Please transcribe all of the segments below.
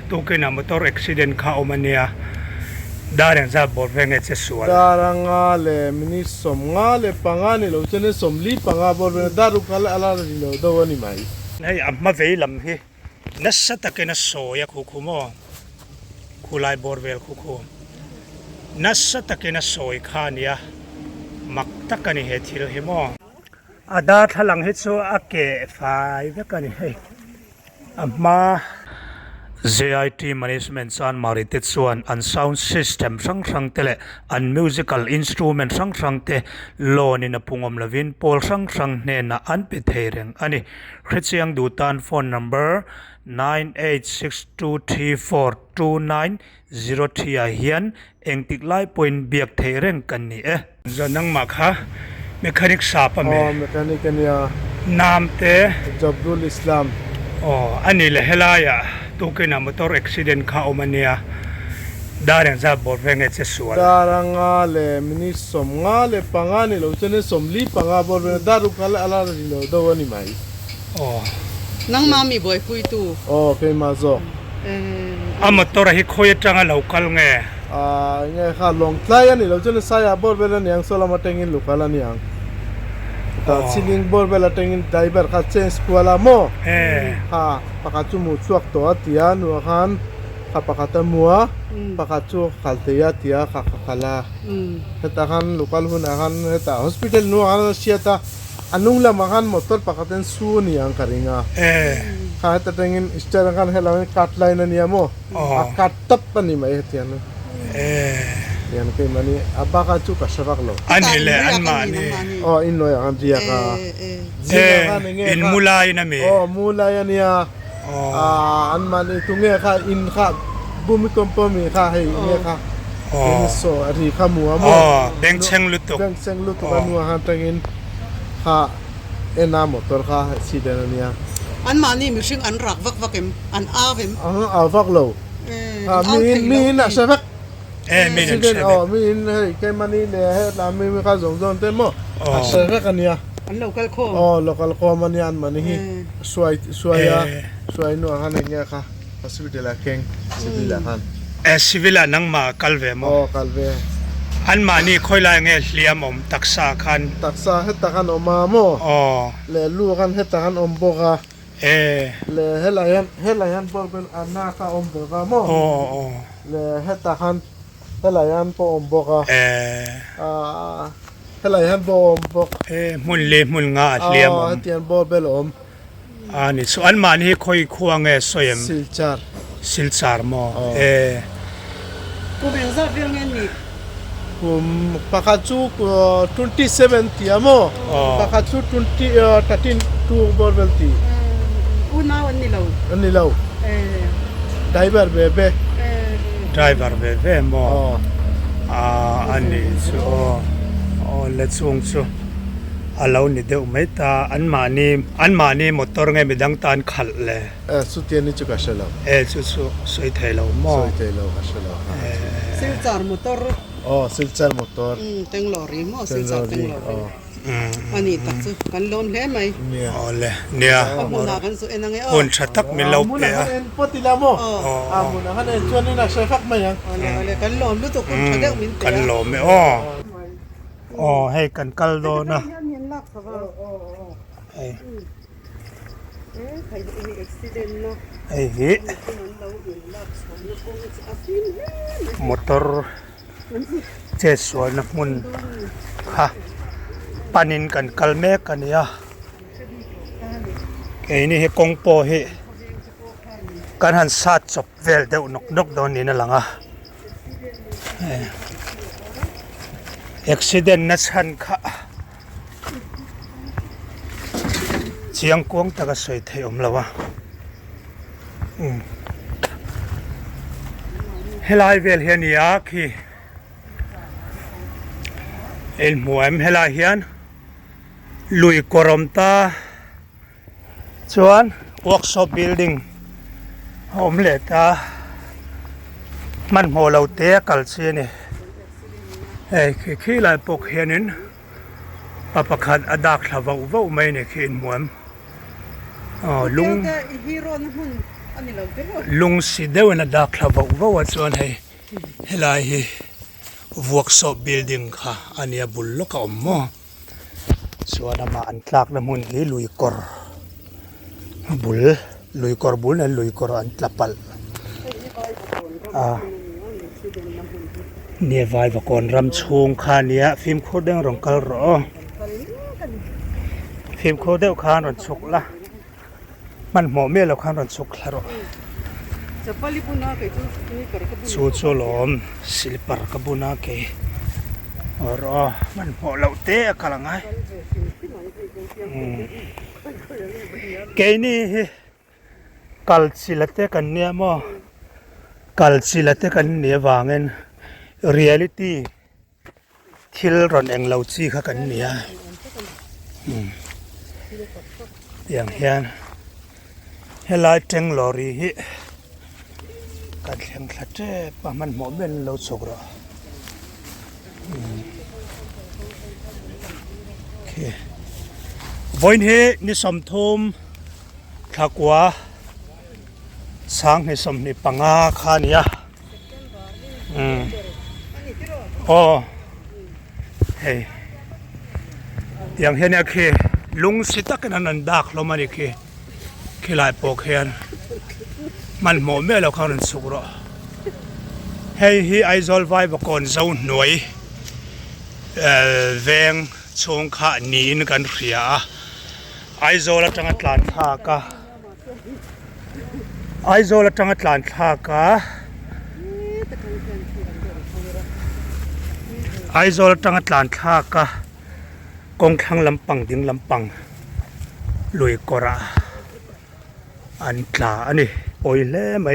tu ke na motor accident kha omania darang za bor venge che sual daranga le mini som nga le panga ni lo chene som li panga bor ve daru kala ala ni lo do ni mai nei amma veilam hi nassa takena soya khumo khulai borvel khu nassa takena soi khania mak takani he thil hi mo ada thalang he chu ake fai vekani he amma ZIT management san maritet chuan an sound system sang tele an musical instrument sang te lon in a pungom lavin pol sang ne na an pe thereng ani khrichiang du tan phone number 9862342903 a hian engtik lai point biak thereng kan ni e zanang makha mechanic sapa me mechanic ania nam te Jabdul Islam ani le helaya tu ke na motor accident kha omania darang za bor venge che sual daranga le mini som nga le panga ni lo chene som li panga bor ve daru kala ala ni lo do ni mai nang mami boy pui tu ke ma zo a motor hi khoi tanga local nge nge kha long tlai ani lo chene saya bor ve la niang sola ma tengin lu kala niang ta siling bor ve la tengin driver kha change kwala mo ha pakachu mu chuak to atia nu khan kha pakata muwa pakachu khalteya tia kha khala heta khan local hun khan heta hospital nu khan siata anung la makan motor pakaten su ni ang karinga kha heta tengin star khan hela cut line ni mo cut tap pani mai hetian yan ke mani abaka chu ka sabak lo ani le an mani in no ya dia ka in mulai na me mulai ania an mani tunge kha in kha bumi kompomi kha hai nge kha so ari kha muwa mo beng cheng lutu anu ha tengin kha ena motor kha accident ania an mani mishing an rak vakem an avem avak lo mi na sabak min min ke mani le la mi kha zong te mo sabak ania an local ko local ko mani an mani hi suai no han nge kha hospital la keng civil han civil nang ma kalve mo kalve an mani khoi lai nge hliam om taksa heta khan oma mo le lu khan heta khan om boga le helayan por ben anna kha om boga mo le heta khan helayan po om boga helayan bo om bog mun nga hliam om tian bo bel om ani so an mani khoi khuang e soyem silchar mo ku beng za vyang ni pakachu 27 tiamo pakachu 13 tu borbelti una ani lo driver bebe mo ani so let's so alo ni de umeta an mani motor nge midang tan khal le su tian ni chu ka shalo chu soi thailo mo ka shalo silchar motor silchar motor teng lorry mo silchar teng lorry ani tak chu kan lon hle mai le nia muna kan su enange on thatak mi lo pe potila mo muna han en choni na shafak mai ale kan lon lu to kun thadek min kan lo me hey kan kal do na accident no hi motor che so na mun ha panin kan kalme kan ya ni he kong po he kan han sat chop vel de nok don ni na langa accident na chan kha chiang kuang taka soi thei om lawa helai vel hian ya khi el muam helai hian lui korom ta chuan workshop building home le ta man mo lo te kal chi ni khi lai pok hianin papakhat adak thlava uvo mai ne khin muam lung hero na hun อันนี้เราเป็นว่า ลุงสิเดวนะดักลาบอกว่าส่วนให้เฮลายworkshop building ค่ะอันนี้บุลลกอมมอส่วนมาอันตลากน้ำมันให้ลุยกอร์บุลลุยกอร์บุลนั่นลุยกอร์อันตลปัลเนี่ยไว้บอกก่อนรำชงคาเนี่ยฟิล์มโคดเด้งรองกลรอฟิล์มโคดเด้งคานรอนชกละมันหมอเมียเราคานรอนชกละรอ Sepali pun nak itu ni kerja pun. สูดโซลอมสิลิปารกบุนาเกรอมันพอเราเตะกะลังไงเกนี่กัลสิลเตกันเนี่ยมอกัลสิลเตกันเนี่ยวางเงินเรียลิตี้ทิลรอนเองเราจีค่ะกันเนี่ยอย่างเฮียนเฮลายเจงลอรีฮิการแข่งขันปะมันหมอเป็นเราสุกรอโอเควันนี้นิสมทุมทักว่าสังนิสมนิปังอาขานี่โอ้เฮ้ยอย่างเห็นเนี่ยคือลุงสิตักนันดักลงมานี่คือหลายปกเฮียนมันหมอเมื่อเราเข้านั้นสุกรอให้ไอโซลไว้บอกก่อนเจ้าหน่วยแวงชงขาหนีนกันเรียไอโซลจังหวัดลานทากะไอโซลจังหวัดลานทากะไอโซลจังหวัดลานทากะกองทังลำปังดิ้งลำปังลุยกระอันตลาอันนี้ปอยเล่ไหม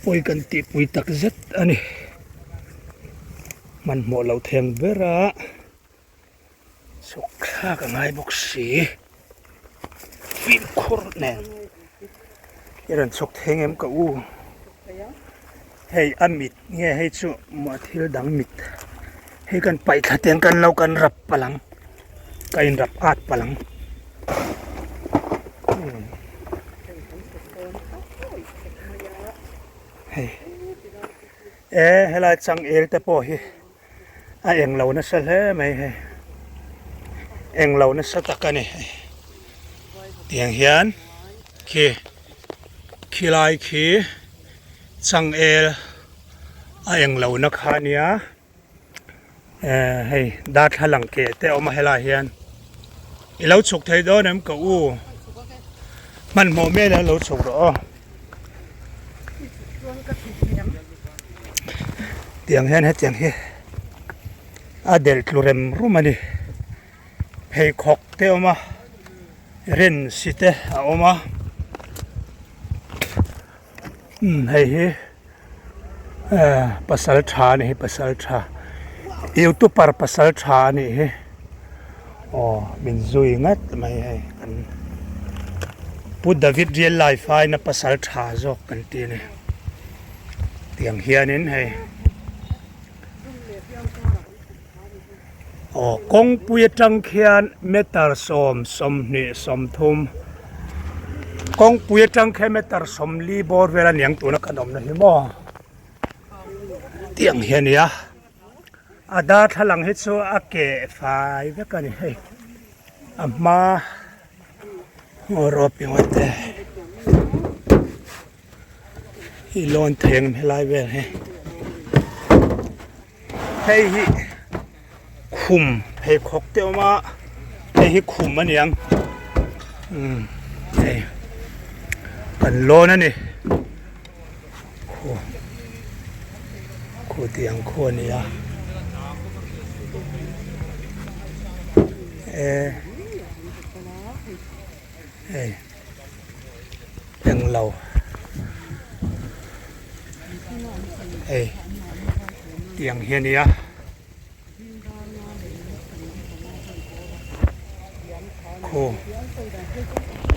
ปอยกันติปุยตักเซ็ตอันนี้มันหมดเราแทงเวระสุขข้ากันไงบอกสีฟินคอร์แนนยันสุขแทงเอ็มกับอูให้อามิดเนี่ยให้จู่มาที่ดังมิดให้กันไปขัดแย้งกันเรากันรับพลังกันรับอาดพลังเฮลาจังเอริตาโปฮิเอ็งเรานะสัลเล่ไหมเอ็งเรานะสัตกันนี่เตียงเฮียนคีไลคีจังเอลเอ็งเรานะขานี่ให้ดาทหลังเกตแต่เอามาเฮลาเฮียนเราฉุกไทยโดนน้ำกูมันโมเมแล้วเราฉุกหรอเตียงเฮียนให้เตียงเฮียเดลทูเรมรูมานี่ให้ขอกเตอมาเรนสิเตอมาให้ภาษาชานี่ภาษาชาอยู่ตัวปาร์ภาษาชานี่อ๋อมินซุยงัดไม่ให้กันพูดดาวิดเรียลไลฟ์ไฟนะภาษาชาจอกกันตีนี่เตียงเฮียนินให้กงปุยจังเขียนเมตตาสมนี่สมทุมกงปุยจังเขียนเมตตาสมลีบอร์เวลาเนียงตัวนักขนมนะฮิโมเตียงเฮียนี่อาดาทลังฮิตโซอาเกะไฟเวกันนี่ให้มารอพิวัตเตฮิลอนเทงเฮลายเวลให้คุมให้ขอกเตียวมาให้คุมมันยังกันโลนั่นนี่คู่เตียงคู่นี่ยังเราเตียงเฮียนี่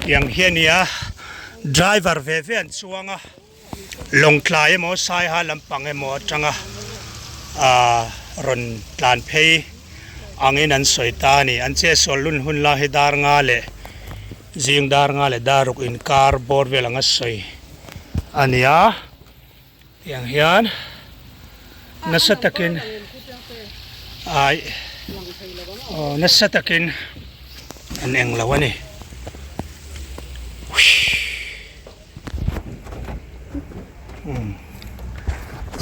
อย่างเฮียนี่driver เวฟช่วงลงคลายมอไซค์ลำปังมอจังรอนลานเพย์อังเงินสวยตานี่อันเจสอลุนหุ่นลาฮิดาร์งาเล zing dar nga le daruk in car bor velanga soi ania yang hian nasatakin ai nasatakin an eng lawani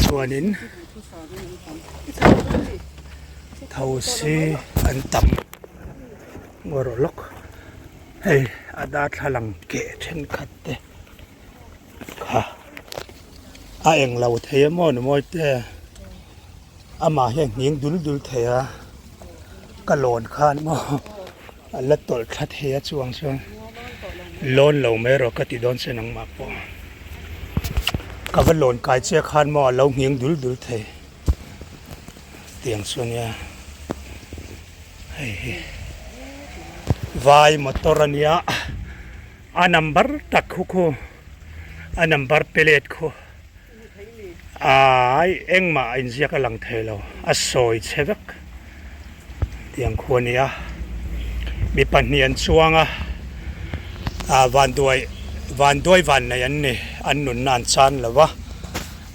chuanin thau si an tam ngorolok hei ada thalang ke then khat te kha a eng lau thei mo no moi te ama hian ning dul dul theya ka lon khan mo alla tol that heya chuang chuan lon lo me ro ka ti don se nang ma po ka va lon kai che khan mo lo ning dul dul thei tiang chuan ya hei vai motorania a number tak khu a number plate khu ai engma inzia ka lang thelo a soi chevek tiang khuania mi pahnian chuanga a van doi van nei an ni an nun nan chan lawa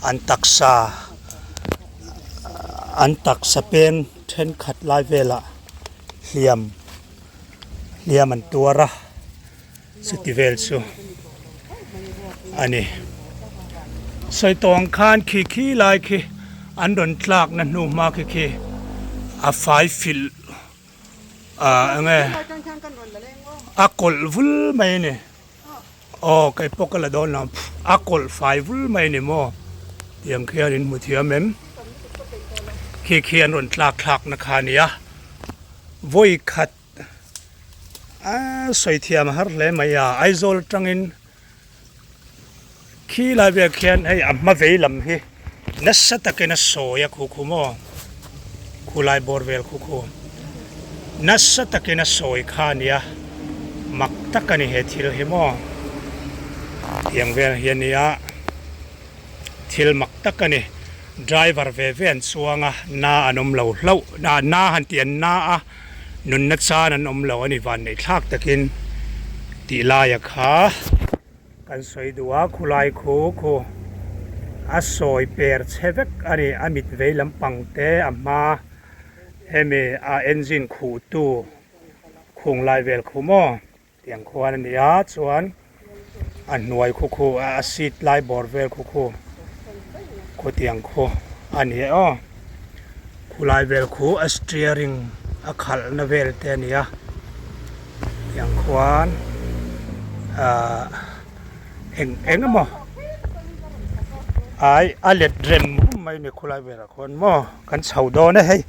an taksa pen then khat lai vela liam an tuara sitivel chu ani soi tong khan khi lai khi an don tlak na nu ma khi a fai fil nge akol vul mai ne o kai pokala don na akol fai vul mai ne mo tiang khian in muthia mem khi an don tlak na khania voi khat soi thiam har le maya aizol tangin khi lai ve khian ai amma vei lam hi nasatake na soya khu mo khulai borvel khu nasatake na soi khania maktakani he thil hi mo yang vel hiania thil maktakani driver ve ven chuanga na anom lo na han tian na a nun na chan an om lo ani van nei thlak takin ti la ya kha kan soi duwa khulai khu a soi per chevek ani amit veilam pangte amma heme a engine khu tu khung lai vel khu mo tiang khwan ani a chuan an nuai khu a seat lai bor vel khu tiang khu ani o khulai vel khu a steering a khal na vel te ania tiang khwan eng mo ai alet rem mai ne khulai vera khon mo kan chho do na hei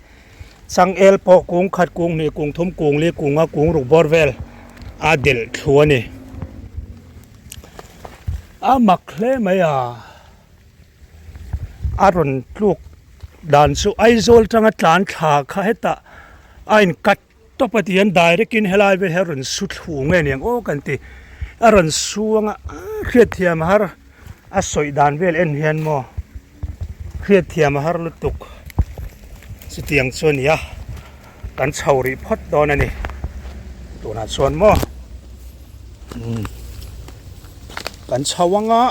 chang el po kung khat kung ni kung thum kung li kung a kung ru borvel a del thuani a makhle maya aron tluk dan su aizol tanga tlan tha kha heta ain kat to patian direct in helai ve heron su thu nge niang o kan ti aron suanga khiat thiam har a soi dan vel en hian mo khiat thiam har lutuk sitiang chuan ya kan chhauri phot don ani tuna chuan mo kan chhawanga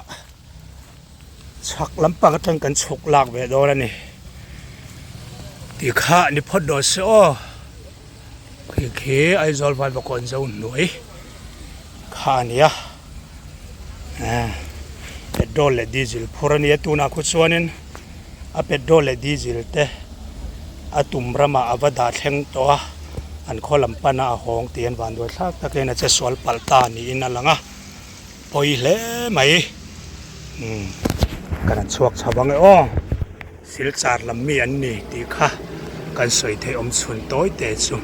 chak lampang atang kan chuk lak ve don ani ti kha ni phot do se o khi aizol vai bakon zo noi khania petrol le diesel phurania tuna khu chuanin a petrol le diesel te atum rama avada thleng to an kholam pana a hong tian van do thak takena che sol palta ni in alanga poi hle mai kana chuak chawang o sil char lam mi an ni ti kha kan soi the om chun toy te chu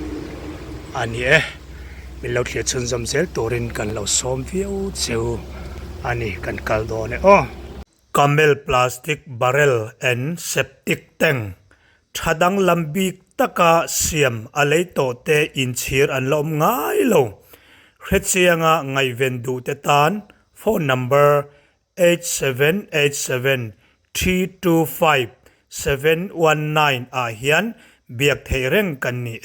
ani min lo thia chun jam sel torin kan lo som viu cheu ani kan kal do ne o camel plastic barrel and septic tank thadang lambi taka siam alei to te in chhir an lom ngai lo hrechianga ngai vendu te tan phone number 8787 325 719 a hian biak thei reng kan ni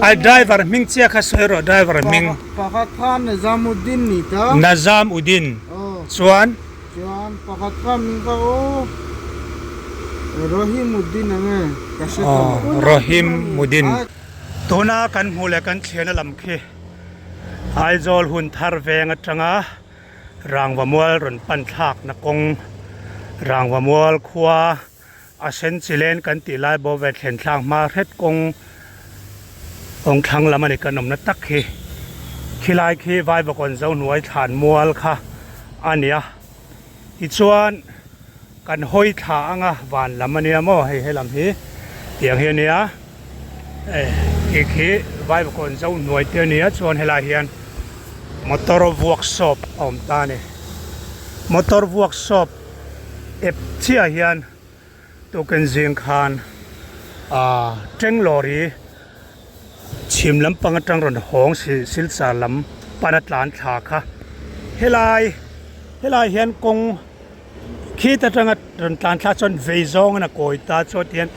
ไอ้driver มิงเชียข้าสวยรถ driver มิง pakat khan Nizamuddin ni ta Nazam Udin โอ้ ส่วน chuan pakat khan min ka o Rahimuddin anga kashe ta Rahim Mudin ตัวน่ากันหูเล็กันเชียนลำคีไอจอลหุ่นทาร์เวงจังรางวมัวรุนปันทักนักงรางวมัวขวาอาเซนซิเลนกันตีไลโบเวทเห็นทางมาเฮ็ดกงองทางละมันกันนมนัตักคีขี้ไลคีไว้บกอนเจ้าหน่วยฐานมัวค่ะอันเนี้ยอีชวนกันห้อยทางวันละมันเนี้ยมั่วให้ลำฮีเตียงเฮียเนี้ยอีกทีไว้บกอนเจ้าหน่วยเตียนี้ชวนให้ลายเฮียนมอเตอร์วอร์กช็อปอมตาเนี่ยมอเตอร์วอร์กช็อปเอฟเชียเฮียนตัวกันเสียงคานเจงลอรีชิมลำปังจังรอนหงสิลสาลำปานัดลานถาค่ะเฮลายเฮียนกงขี้ตะจังรอนตานถาจนเวซองนะโกยตาโจเทียน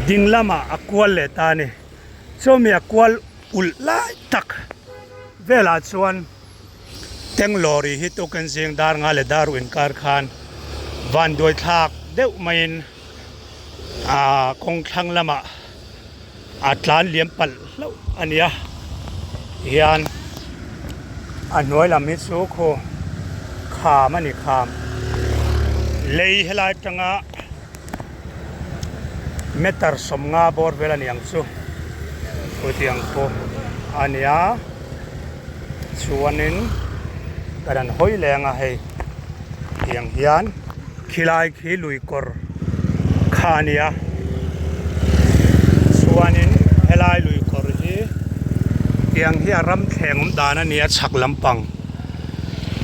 ดิงลำอากวลเลตาเนี่ยโจมีอากวลอุลไลตักเวลาชวนเต็งลอรีฮิตุกันเสียงดารงาเลดารุอินการคานวันโดยทากเดวไม่คงทั้งละมาอาจลานเลี้ยมปัลแล้วอันนี้เฮียนอันน้อยละมิสุโคขามันนี่ขามเลยเฮลายจังเมตรสมงาบอร์เวลานี่ยังสุอุทิยังโคอันนี้ชวนนินกันห้อยแรงให้เฮียงเฮียนขี้ลายขี้ลุยกอร์ขานียชวนนินเฮลายลุยกอร์ฮีเฮียงเฮียรำแข่งดานันเนี่ยฉักลำปัง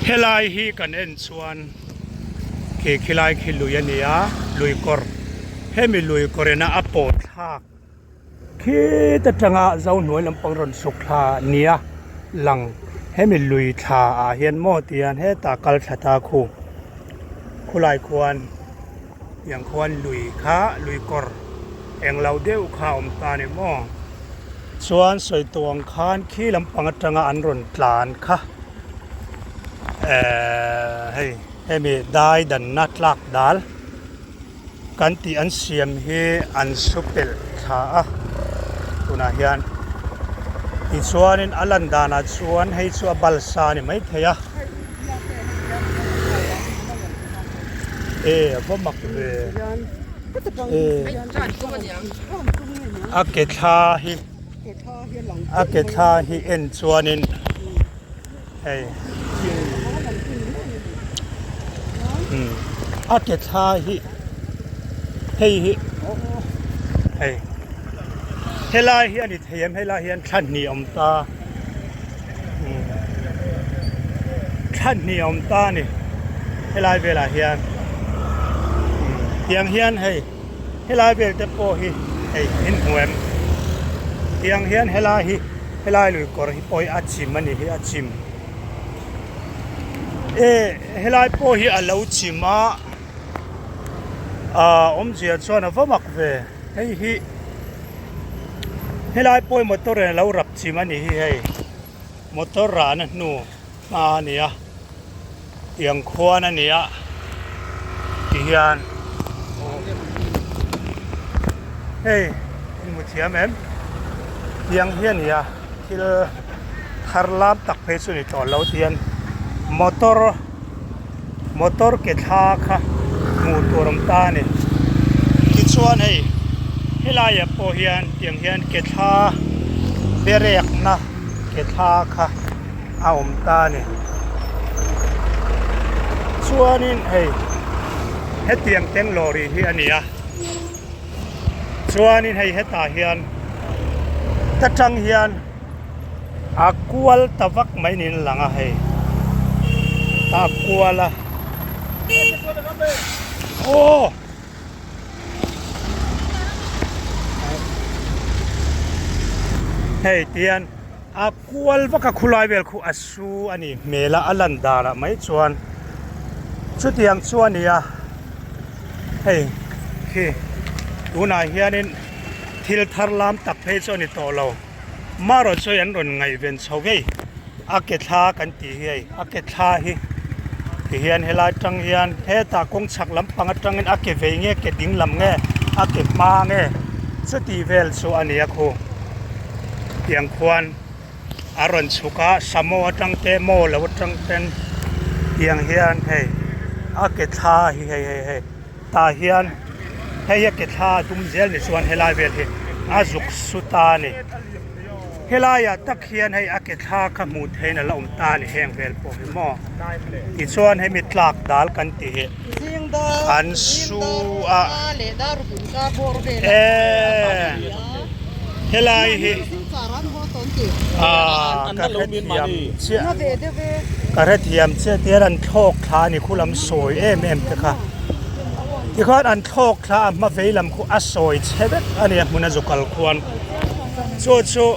เฮลายฮีกันเอ็นชวนขี้ลายขี้ลุยเนี่ยลุยกอร์ให้มีลุยกอร์นะอโปทักขี้ตะจังเจ้าหน่วยลำปังรอนสุขลาเนี่ยหลังให้มีลุยทาเฮียนโมเตียนให้ตากลชะตาคู่ลายควรอย่างควรลุยขาลุยกอร์เองเราเดียวข้าอมตาในหม้อส่วนสวยตวงคานขี้ลำปังจังอันรอนปลานค่ะให้มีได้ดันนัดลักดัลกันตีอันเสียมให้อันสุเปลท่าตุนาเฮียนที่ส่วนนี้อลันดานาส่วนให้ส่วนบัลซานี่ไม่เทียพวกมักเวอาเกตาฮิเอ็นส่วนนี้อาเกตาฮิเฮลายเฮียนอิทเฮียมเฮลายเฮียนท่านนิยมตานี่เฮลายเวลาเฮียนเฮียนเฮลายเวลแต่โปฮิหินหวมเฮียนเฮลายลุยกอร์ฮิปอยอาชิมมันนี่ฮิอาชิมเฮลายโปฮิอาลาวชิมาเสียส่วนว่ามักเวให้ลายป่วยมอเตอร์เรารับชิมันนี่ให้มอเตอร์ร้านนู่มาเนี่ยยังขวานั่นเนี่ยที่เฮียนนี่มุเทียมยังเฮียนเนี่ยที่ทาร์ลามตักเพสุนิตอเราเทียนมอเตอร์เกท่าค่ะมูตัวรำตาเนี่ยที่ชวนให้ลายโปเฮียนเตียงเฮียนเกท่าเบเรียกนะเกท่าค่ะเอาอมตาเนี่ยชวนนี่ให้เตียงเต็งลอรีเฮียนเนี่ยชวนนี่ให้ตาเฮียนตะจังเฮียนอากวลตะวักไม่นินหลังให้ตะกวลโอ้เตียนอากวลว่ากับคุลายเวลคุอัสูอันนี้เมลาอลันดาละไม่ชวนชุดเตียงชวนเนี่ยดูนายเฮียนินทิลทาร์ลามตักเพชรนี่ต่อเรา มาเราช่วยอันรนไงเว้นชาวเกยอาเกทากันตีเฮยอาเกทาฮิเฮียนเฮลาจังเฮียนเฮตากงชักลำปังจังเงินอาเกเวงเงเกดิ้งลำเงอาเกมาเงสตีเวลสุอันนี้คูเพียงควรอารอนสุกาสมอจังเตโมลวจังเป็นเพียงเฮียนเฮอาเกทาฮิเฮเฮเฮตาเฮียนเฮยเกทาตุมเจลนิส่วนเฮลาเวลเฮอาจุกสุตานีเฮลายาตักเฮียนให้อาเกทาขมูดให้นละอมตานี่แห้งเวลโปหิมออีส่วนให้มิตรลักดาลกันตีอันสูอาเอเฮลายฮิกระเทียมเชี่ยกระเทียมเชี่ยเทียนโชคคลานี่คุลำสวยเอ็มเถอะค่ะที่เขาอันโชคคลามาเวลำคุอัสวยเช่เด็กอันนี้มุนจุกลควรสู้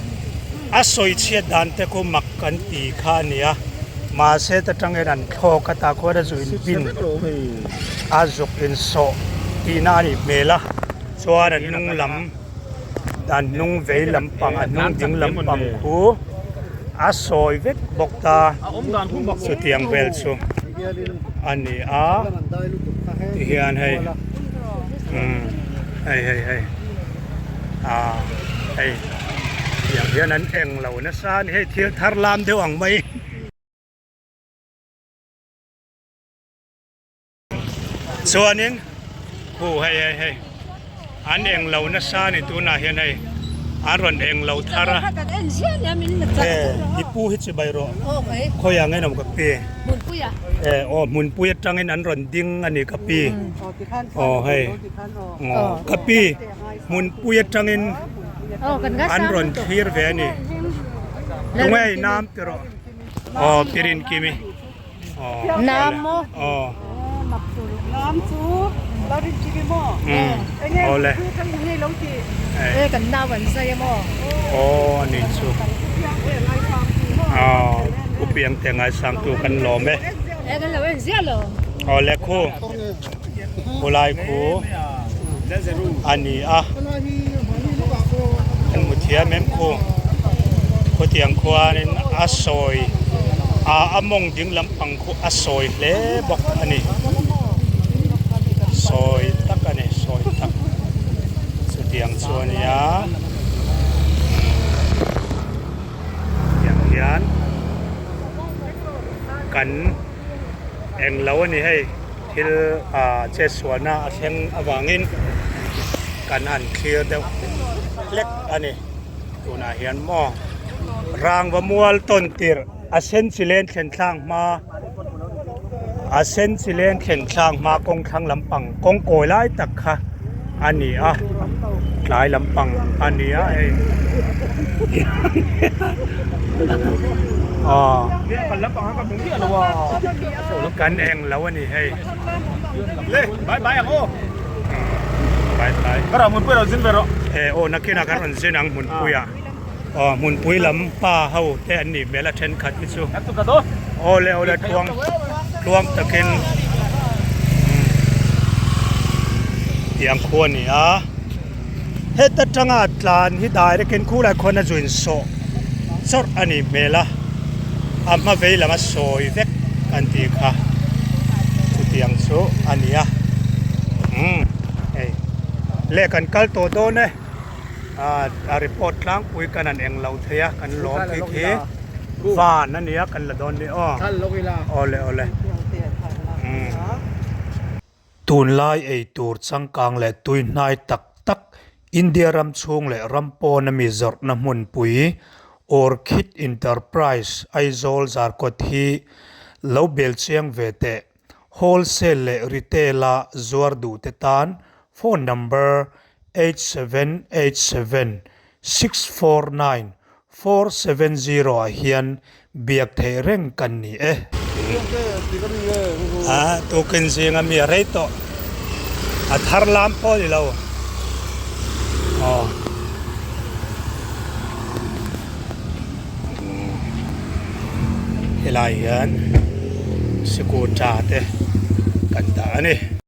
อาศัยเชียดันแต่ก็มักกันตีข้านี่มาเสตจังเงินโคกตาโคได้จุนบินอาจุกอินโซตีนานี่เมล่ะส่วนนุ่งลำดันนุ่งเวลำปังนุ่งดิ้งลำปังคูอาศัยเวกบกตาสุดเตียงเวลซูอันนี้ที่เฮียนให้ให้ให้อย่างเดียวนั้นเองเหล่านั้นซานี่ให้เที่ยวทารลามเดียวอังไหมส่วนนึงผู้ให้อันเองเหล่านั้นซานี่ตัวน่าเห็นให้อารอนเองเหล่าทาระที่ผู้ฮิตสิบายรอเขาอย่างไงน้องกับปีมุนปุยจังเงินอันรอนดิ้งอันนี้กับปีให้กับปีมุนปุยจังเงินอันรอนทีร์เวนี่ตรงไอ้น้ำติรอพิรินกิมิน้ำโมน้ำซุปเราดิจิกิโมโอ้เลยทั้งนี้ลงจีกันน้ำวันใส่โมนี่ซุปกูเปลี่ยนแต่งไงสั่งตัวกันหล่อไหมกันเราเสียหรอเล็กคู่โอไลคู่อันนี้อันมุเทียแม่มคู่คู่เตียงคู่นี่อาซอยอามงดิ้งลำปังคู่อาซอยเล่บอกอันนี้ซอยตักอันนี้ซอยตักสุดเตียงส่วนนี้อย่างยันกันเองเราอันนี้ให้ที่เจ็ดส่วนน่ะเชียงอวางินกันอันเคลียร์เดียวเล็กอันนี้ตัวน่าเห็นหม้อรางวมัวลต้นตีร์อาเซนซิเลนเข็นช่างมาอาเซนซิเลนเข็นช่างมากงทางลำปังกงโกยไล่ตักค่ะอันนี้หลายลำปังอันนี้เนี่ยกันลำปังกับมึงเนี่ยหรอวะกันเองแล้ววันนี้ให้เล่บายอ่ะโอ้บายก็เราหมุนปุยเราซินไปหรอนักกินอาการมันซินังหมุนปุยหมุนปุยลำป้าเฮาแต่อันนี้เมล่าเทนขัดมิซูเลยทวงตะกินเตียงควรนี่เฮ็ดตัดจังอาตลานที่ได้ได้กินคู่หลายคนน่ะจุนโซสดอันนี้เมล่ามาเวลามาโซยเวกกันตีค่ะสุดเตียงโซอันนี้เล่กันกัลโตโดนเนี่ยรีพอร์ตล้างปุยกันนั่นเองเราเทียกันล้อมที่ฟ้านั่นเนี่ยกันละโดนเนี่ยเลยตูนไล่ตูดสังกังและตุยนายตักอินเดียรำชงและรำโปนมีจดน้ำมันปุยออร์คิดอินเตอร์ไพรส์ไอโซลจาร์กดฮีเลวเบลเชียงเวเตโฮลเซลและรีเทลาจวร์ดูเตตันโฟนนัมเบอร์8787-649-470เฮียนเบียกเทเร่งกันนี่ตัวกินเสียงมีอะไรต่อทารลามพอดีแล้วเฮลายเฮียนสกุลจ่าเตกันตานี่